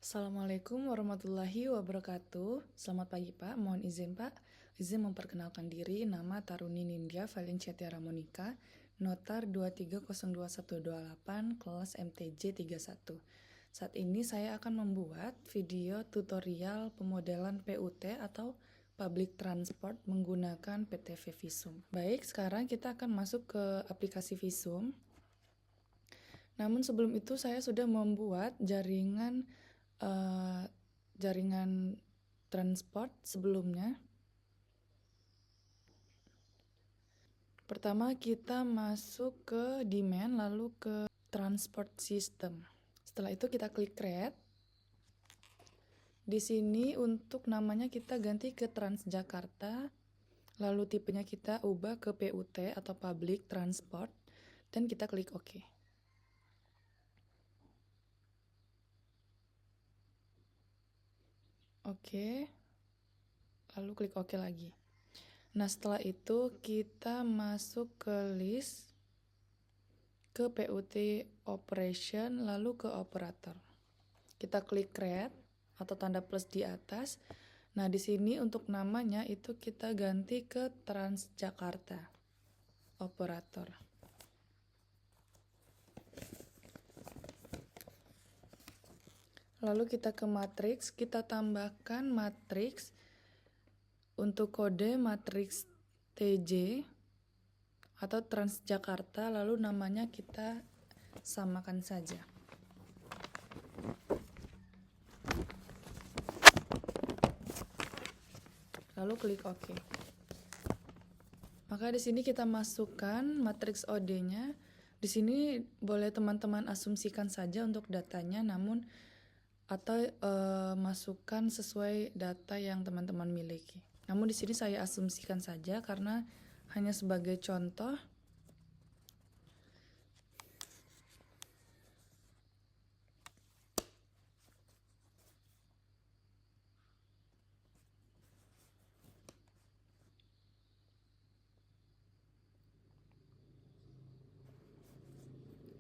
Assalamualaikum warahmatullahi wabarakatuh. Selamat pagi Pak, mohon izin Pak. Izin memperkenalkan diri, nama Taruni Nindya Valencia Tiara Monica, Notar 2302128, kelas MTJ 31. Saat ini saya akan membuat video tutorial pemodelan PUT atau Public Transport menggunakan PTV Visum. Baik, sekarang kita akan masuk ke aplikasi Visum. Namun sebelum itu saya sudah membuat jaringan transport sebelumnya. Pertama kita masuk ke demand lalu ke transport system. Setelah itu kita klik create. Di sini untuk namanya kita ganti ke Transjakarta, lalu tipenya kita ubah ke PUT atau Public Transport dan kita klik OK. Oke, lalu klik OK lagi. Nah, setelah itu kita masuk ke list, ke PUT operation, lalu ke operator. Kita klik create atau tanda plus di atas. Nah, di sini untuk namanya itu kita ganti ke Transjakarta operator. Lalu kita ke matriks, kita tambahkan matriks untuk kode matriks TJ atau Transjakarta, lalu namanya kita samakan saja. Lalu klik OK. Maka di sini kita masukkan matriks OD-nya. Di sini boleh teman-teman asumsikan saja untuk datanya, namun atau masukkan sesuai data yang teman-teman miliki. Namun di sini saya asumsikan saja karena hanya sebagai contoh.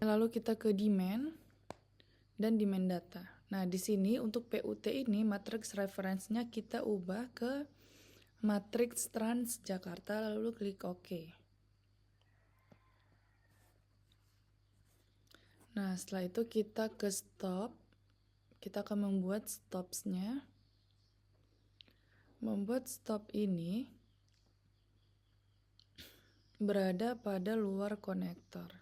Lalu kita ke demand dan demand data. Nah, di sini untuk PUT ini matriks reference-nya kita ubah ke matriks Transjakarta, lalu klik OK. Nah, setelah itu kita ke stop. Kita akan membuat stops-nya. Membuat stop ini berada pada luar konektor.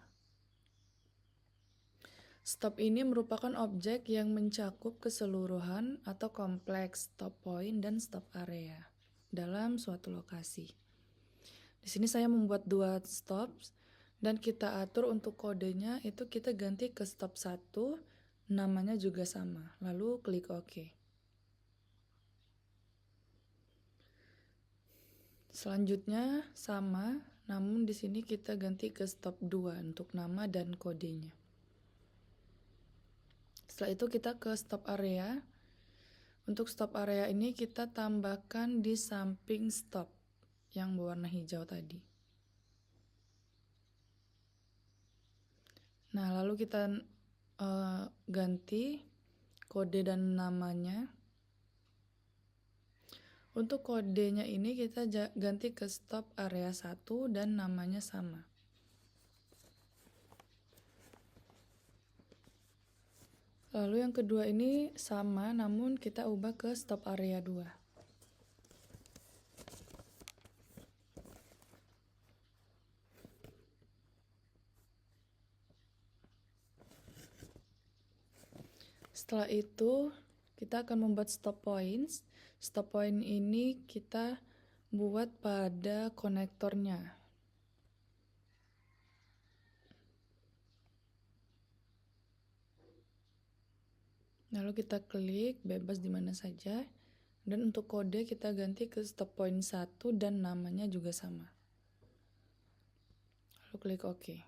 Stop ini merupakan objek yang mencakup keseluruhan atau kompleks stop point dan stop area dalam suatu lokasi. Di sini saya membuat dua stops dan kita atur untuk kodenya itu kita ganti ke stop 1, namanya juga sama. Lalu klik OK. Selanjutnya sama, namun di sini kita ganti ke stop 2 untuk nama dan kodenya. Setelah itu kita ke stop area. Untuk stop area ini kita tambahkan di samping stop yang berwarna hijau tadi. Nah, lalu kita ganti kode dan namanya. Untuk kodenya ini kita ganti ke stop area 1 dan namanya sama. Lalu yang kedua ini sama, namun kita ubah ke stop area 2. Setelah itu kita akan membuat stop points. Stop point ini kita buat pada konektornya. Lalu kita klik bebas di mana saja. Dan untuk kode kita ganti ke stop point 1 dan namanya juga sama. Lalu klik OK.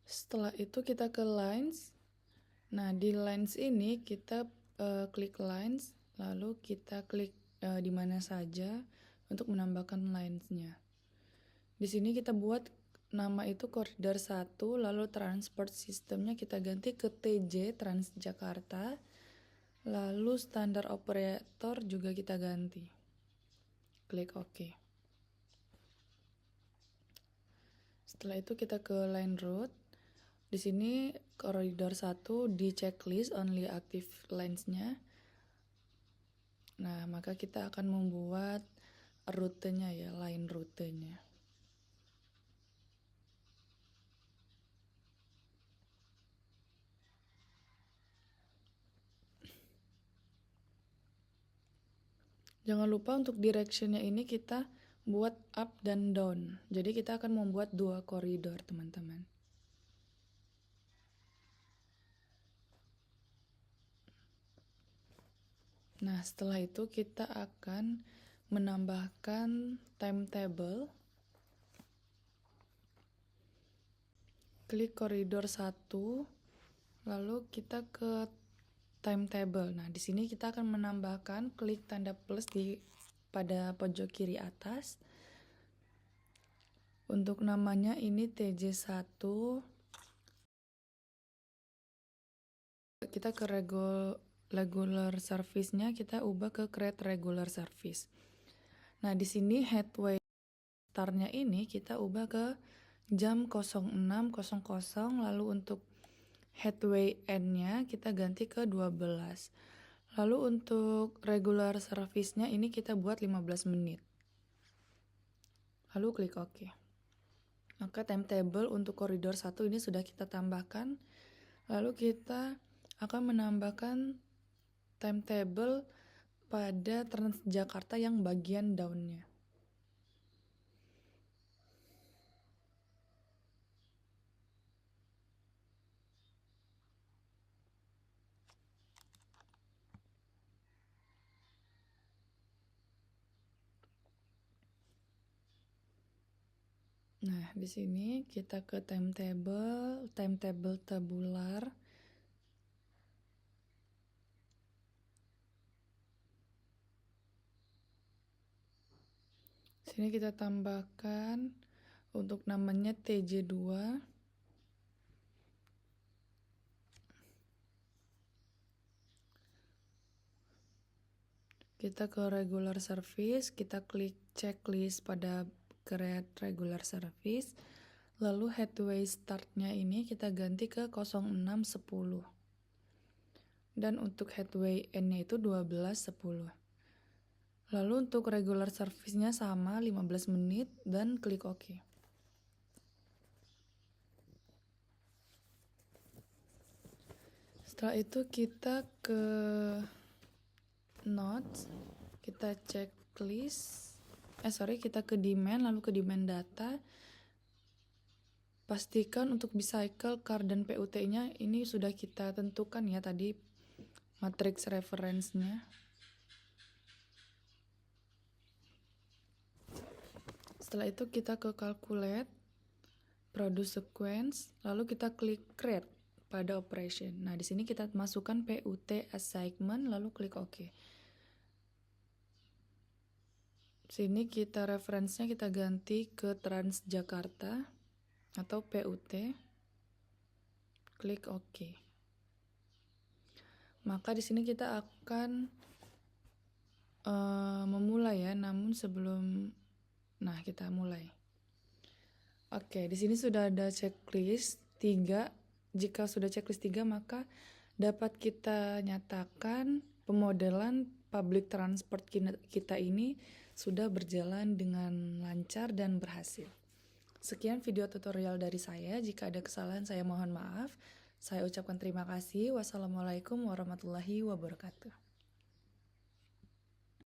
Setelah itu kita ke lines. Nah, di lines ini kita klik lines, lalu kita klik di mana saja untuk menambahkan lines-nya. Di sini kita buat nama itu koridor 1, lalu transport sistemnya kita ganti ke TJ Transjakarta, lalu standar operator juga kita ganti. Klik OK. Setelah itu kita ke line route. Di sini koridor 1 di checklist only active lines-nya. Nah, maka kita akan membuat rutenya ya, line rutenya. Jangan lupa untuk directionnya ini kita buat up dan down. Jadi kita akan membuat 2 koridor, teman-teman. Nah, setelah itu kita akan menambahkan timetable. Klik koridor 1, lalu kita ke timetable. Nah, di sini kita akan menambahkan klik tanda plus pada pojok kiri atas. Untuk namanya ini TJ1. Kita ke regular service-nya kita ubah ke create regular service. Nah, di sini headway start-nya ini kita ubah ke jam 06.00, lalu untuk headway end-nya kita ganti ke 12. Lalu untuk regular service-nya ini kita buat 15 menit. Lalu klik OK. Maka timetable untuk koridor 1 ini sudah kita tambahkan. Lalu kita akan menambahkan timetable pada Transjakarta yang bagian down-nya. Nah, di sini kita ke timetable tabular. Sini kita tambahkan untuk namanya TJ2. Kita ke regular service, kita klik checklist pada create regular service. Lalu headway start-nya ini kita ganti ke 06.10. Dan untuk headway end-nya itu 12.10. Lalu untuk regular service-nya sama 15 menit dan klik OK. Setelah itu kita ke notes, kita checklist, kita ke demand, lalu ke demand data. Pastikan untuk bicycle, car, dan PUT-nya ini sudah kita tentukan ya tadi matriks reference-nya. Setelah itu kita ke calculate, produce sequence, lalu kita klik create pada operation. Nah, di sini kita masukkan PUT assignment, lalu klik OK. Sini kita referensinya kita ganti ke Transjakarta atau PUT. Klik OK. Maka di sini kita akan memulai ya, namun sebelum kita mulai. Oke, di sini sudah ada checklist 3. Jika sudah checklist 3, maka dapat kita nyatakan pemodelan public transport kita ini sudah berjalan dengan lancar dan berhasil. Sekian video tutorial dari saya. Jika ada kesalahan saya mohon maaf. Saya ucapkan terima kasih. Wassalamualaikum warahmatullahi wabarakatuh.